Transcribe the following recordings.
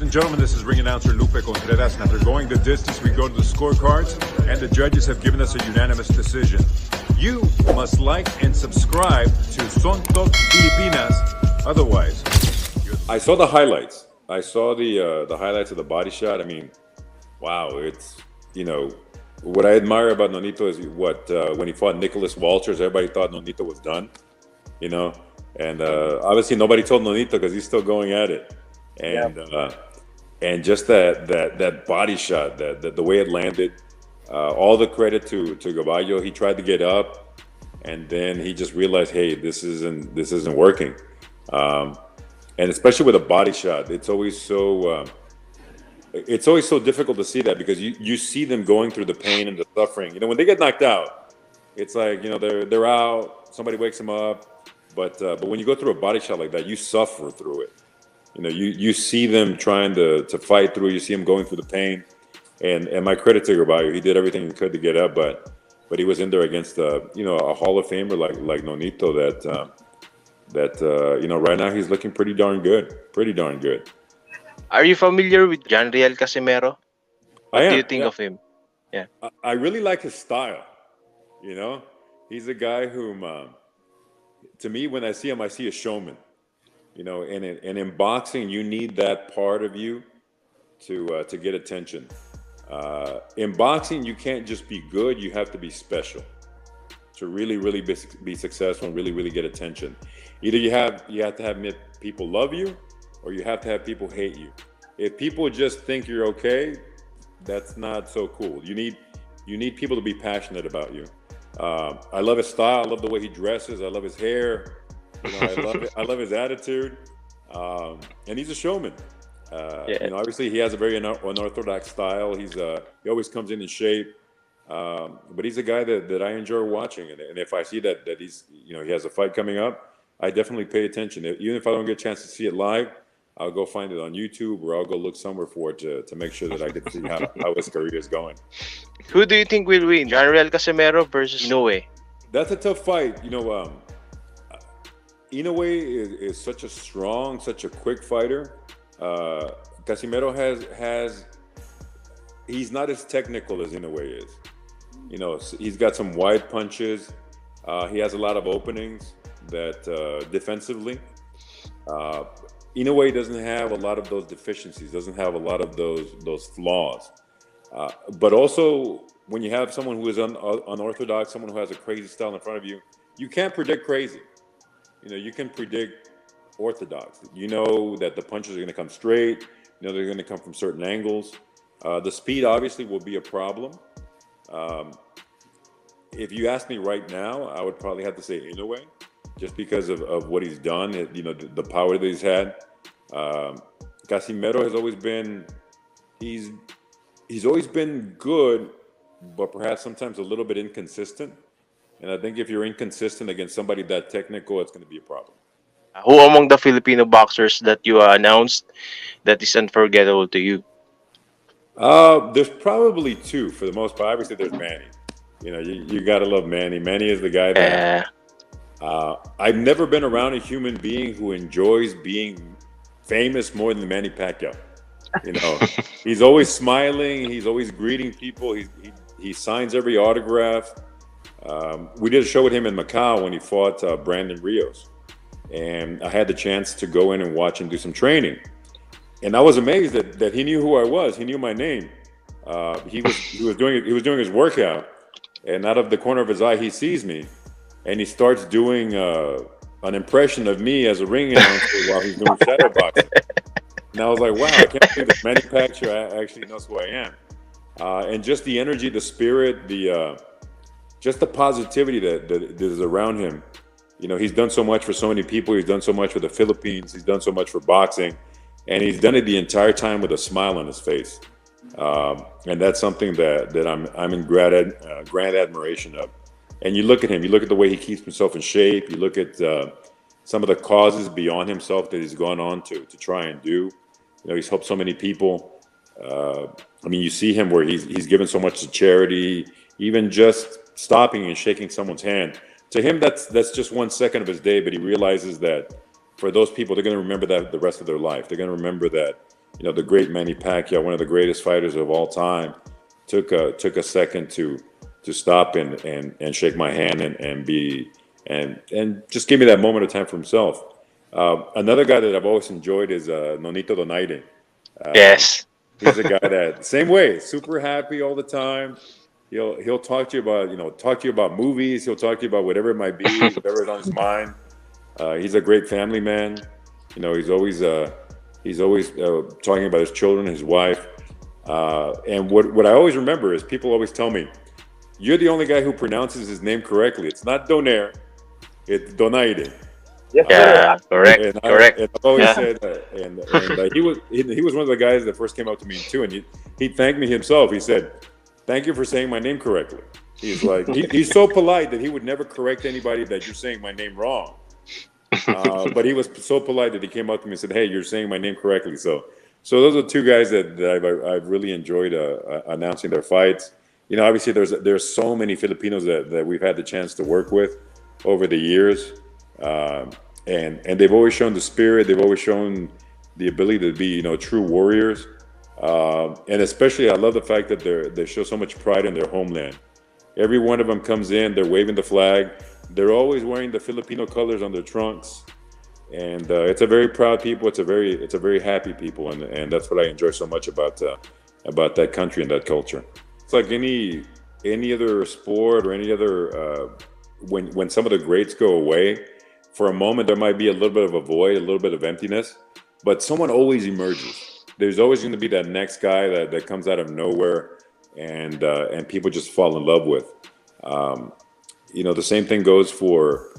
Ladies and gentlemen, this is ring announcer Lupe Contreras, and after going the distance, we go to the scorecards, and the judges have given us a unanimous decision. You must like and subscribe to Sontok Filipinas, otherwise... I saw the highlights. I saw the highlights of the body shot. I mean, wow, it's, what I admire about Nonito is when he fought Nicholas Walters, everybody thought Nonito was done, and obviously nobody told Nonito because he's still going at it. And just that body shot, the way it landed, all the credit to Gaballo. He tried to get up, and then he just realized, hey, this isn't working. And especially with a body shot, it's always so difficult to see that, because you see them going through the pain and the suffering. When they get knocked out, it's like they're out. Somebody wakes them up, but when you go through a body shot like that, you suffer through it. You see them trying to fight through. You see them going through the pain, and my credit to Gaballo, he did everything he could to get up, but he was in there against a Hall of Famer like Nonito that right now he's looking pretty darn good. Are you familiar with Riel Casimero? What do you think of him? Yeah, I really like his style. He's a guy whom, to me, when I see him, I see a showman. And in boxing, you need that part of you to get attention. In boxing, you can't just be good; you have to be special to really be successful and really get attention. Either you have to have people love you, or you have to have people hate you. If people just think you're okay, that's not so cool. You need people to be passionate about you. I love his style. I love the way he dresses. I love his hair. I love his attitude, and he's a showman. Obviously he has a very unorthodox style. He always comes in shape, but he's a guy that I enjoy watching. And if I see that he's he has a fight coming up, I definitely pay attention. Even if I don't get a chance to see it live, I'll go find it on YouTube, or I'll go look somewhere for it to make sure that I get to see how his career is going. Who do you think will win, Riel Casimero versus Inoue? That's a tough fight. Inoue is such a strong, such a quick fighter. Casimero he's not as technical as Inoue is. He's got some wide punches. He has a lot of openings that defensively. Inoue doesn't have a lot of those deficiencies, doesn't have a lot of those flaws. But also, when you have someone who is unorthodox, someone who has a crazy style in front of you, you can't predict crazy. You can predict orthodox. You know that the punches are going to come straight. They're going to come from certain angles. The speed obviously will be a problem. If you ask me right now, I would probably have to say Inoue, just because of what he's done. The power that he's had. Casimero has always been, he's always been good, but perhaps sometimes a little bit inconsistent. And I think if you're inconsistent against somebody that technical, it's going to be a problem. Who among the Filipino boxers that you announced that is unforgettable to you? There's probably two for the most part. Obviously, there's Manny. You got to love Manny. Manny is the guy that I've never been around a human being who enjoys being famous more than Manny Pacquiao. He's always smiling. He's always greeting people. He signs every autograph. We did a show with him in Macau when he fought Brandon Rios, and I had the chance to go in and watch him do some training, and I was amazed that he knew who I was. He knew my name. He was doing his workout, and out of the corner of his eye, he sees me, and he starts doing an impression of me as a ring announcer while he's doing shadow boxing. And I was like, wow, I can't believe that Manny Pacquiao actually knows who I am, and just the energy, the spirit, just the positivity that is around him. He's done so much for so many people. He's done so much for the Philippines. He's done so much for boxing. And he's done it the entire time with a smile on his face. And that's something that I'm in grand admiration of. And you look at him, you look at the way he keeps himself in shape. You look at some of the causes beyond himself that he's gone on to try and do. He's helped so many people. You see him where he's given so much to charity, even just stopping and shaking someone's hand. To him, that's just 1 second of his day, but he realizes that for those people, they're going to remember that the rest of their life. They're going to remember that the great Manny Pacquiao, one of the greatest fighters of all time, took a second to stop and shake my hand and just give me that moment of time for himself. Another guy that I've always enjoyed is Nonito Donaire. Yes. He's a guy that same way, super happy all the time. He'll talk to you about movies. He'll talk to you about whatever it might be, whatever is on his mind. He's a great family man. He's always talking about his children, his wife. And what I always remember is people always tell me, "You're the only guy who pronounces his name correctly. It's not Donaire, it's Donaire." Yes, Yeah, correct. And Correct. I've always said that. And he was one of the guys that first came up to me too, and he thanked me himself. He said, "Thank you for saying my name correctly." He's like, he's so polite that he would never correct anybody that you're saying my name wrong. But he was so polite that he came up to me and said, "Hey, you're saying my name correctly." So those are two guys that I've really enjoyed announcing their fights. Obviously there's so many Filipinos that we've had the chance to work with over the years. And they've always shown the spirit. They've always shown the ability to be, true warriors. And especially, I love the fact that they show so much pride in their homeland. Every one of them comes in, they're waving the flag. They're always wearing the Filipino colors on their trunks, and it's a very proud people. It's a very happy people, and that's what I enjoy so much about that country and that culture. It's like any other sport or any other when some of the greats go away. For a moment, there might be a little bit of a void, a little bit of emptiness, but someone always emerges. There's always going to be that next guy that comes out of nowhere, and people just fall in love with. The same thing goes for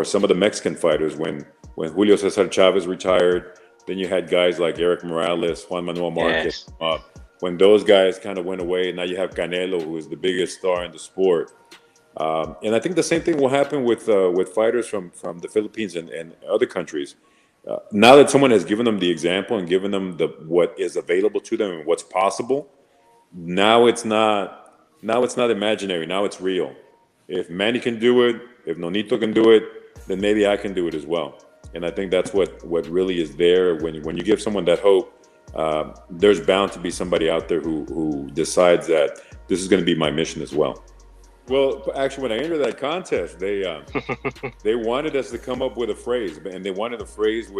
some of the Mexican fighters. When Julio Cesar Chavez retired, then you had guys like Eric Morales, Juan Manuel Marquez. Yes. When those guys kind of went away, now you have Canelo, who is the biggest star in the sport. And I think the same thing will happen with fighters from the Philippines and other countries. Now that someone has given them the example and given them what is available to them and what's possible, now it's not imaginary. Now it's real. If Manny can do it, if Nonito can do it, then maybe I can do it as well. And I think that's what really is there when you give someone that hope. There's bound to be somebody out there who decides that this is going to be my mission as well. Well, actually, when I entered that contest, they wanted us to come up with a phrase, and they wanted a phrase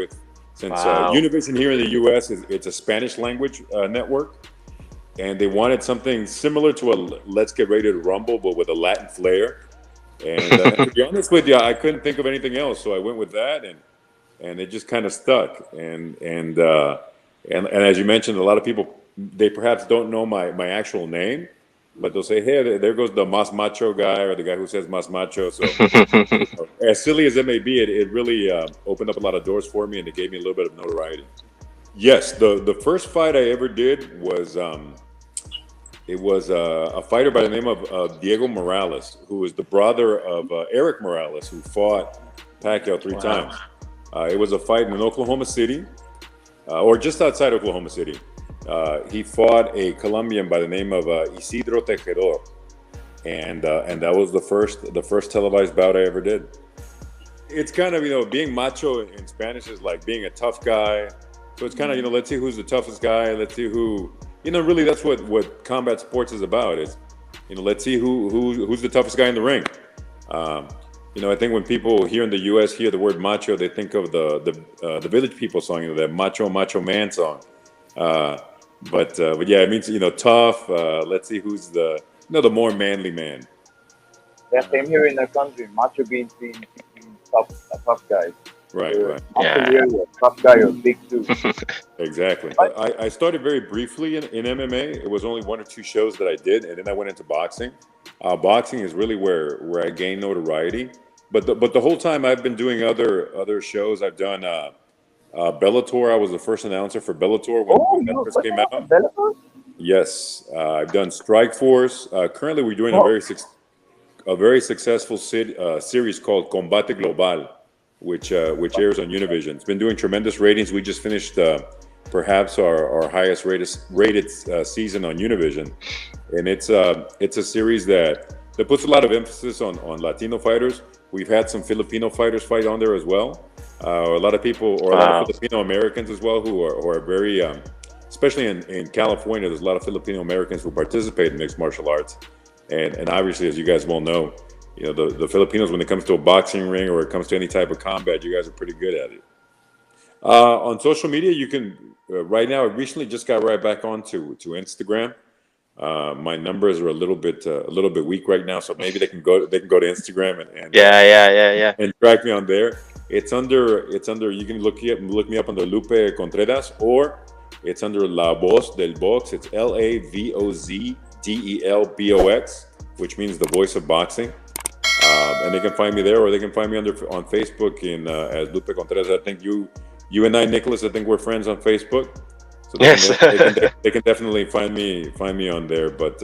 since Univision here in the U.S. it's a Spanish language network, and they wanted something similar to a "Let's Get Ready to Rumble" but with a Latin flair. And to be honest with you, I couldn't think of anything else, so I went with that, and it just kind of stuck. And as you mentioned, a lot of people, they perhaps don't know my actual name. But they'll say, "Hey, there goes the Mas Macho guy," or the guy who says Mas Macho. So, as silly as it may be, it really opened up a lot of doors for me, and it gave me a little bit of notoriety. Yes, the first fight I ever did was a fighter by the name of Diego Morales, who was the brother of Eric Morales, who fought Pacquiao 3 times. It was a fight in Oklahoma City, or just outside Oklahoma City. He fought a Colombian by the name of Isidro Tejedor, and that was the first televised bout I ever did. It's kind of, being macho in Spanish is like being a tough guy. So it's kind of, let's see who's the toughest guy. Let's see who, really that's what combat sports is about. Is, let's see who's the toughest guy in the ring. I think when people here in the U.S. hear the word macho, they think of the Village People song, that Macho Man song. But yeah, it means tough. Let's see who's the more manly man. Yeah, same here in the country. Macho means being tough guys. Right. Yeah. Tough guy or big dude. Exactly. I started very briefly in MMA. It was only 1 or 2 shows that I did, and then I went into boxing. Boxing is really where I gained notoriety. But the whole time I've been doing other shows. I've done Bellator. I was the first announcer for Bellator when that first came out. Bellator? Yes, I've done Strike Force. Currently, we're doing a very successful series called Combate Global, which airs on Univision. It's been doing tremendous ratings. We just finished perhaps our highest rated season on Univision, and it's a series that puts a lot of emphasis on Latino fighters. We've had some Filipino fighters fight on there as well. A lot of people, or a lot of Filipino Americans as well, who are very especially in California, there's a lot of Filipino Americans who participate in mixed martial arts, and obviously, as you guys well know, the Filipinos, when it comes to a boxing ring or it comes to any type of combat, you guys are pretty good at it. On social media, you can right now. I recently just got right back onto Instagram. My numbers are a little bit weak right now, so maybe they can go to Instagram and and track me on there. It's under you can look me up under Lupe Contreras, or it's under La Voz del Box. It's LAVOZDELBOX, which means the voice of boxing. And they can find me there, or they can find me on Facebook as Lupe Contreras. I think you and I, Nicholas, I think we're friends on Facebook. So they can definitely find me on there. But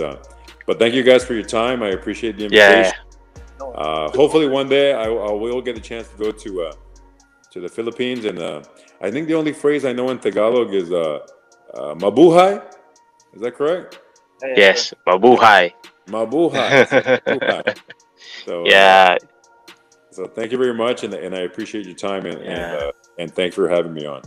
thank you guys for your time. I appreciate the invitation. Hopefully one day I will get a chance to go to the Philippines, and I think the only phrase I know in Tagalog is mabuhay. Is that correct? Yes, mabuhay. Mabuhay. Mabuhay. So so thank you very much, and I appreciate your time, and thanks for having me on.